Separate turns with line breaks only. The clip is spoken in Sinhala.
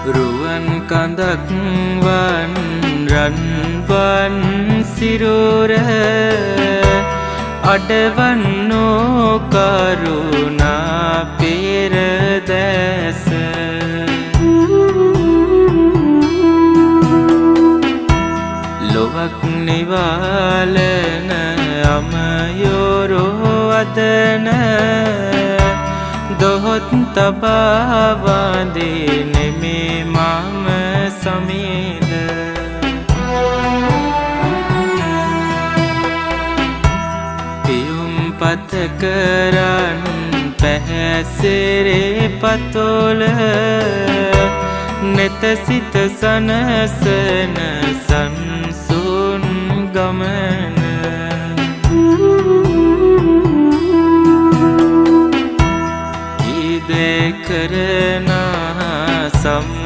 රුවන් කඳක් වන් රන්වන් සිරුර අඩවන්නෝ කරුණා පෙරදැස ලොවක් නිවාලන අමයොරෝ අදන දොහොත් තබාවාදේ නෙමේ මම සමීල පියුම් පතකරන් පැහැසෙරේ පතොල නෙත සිත සනසන සංසුන් ගමන කරනා සම්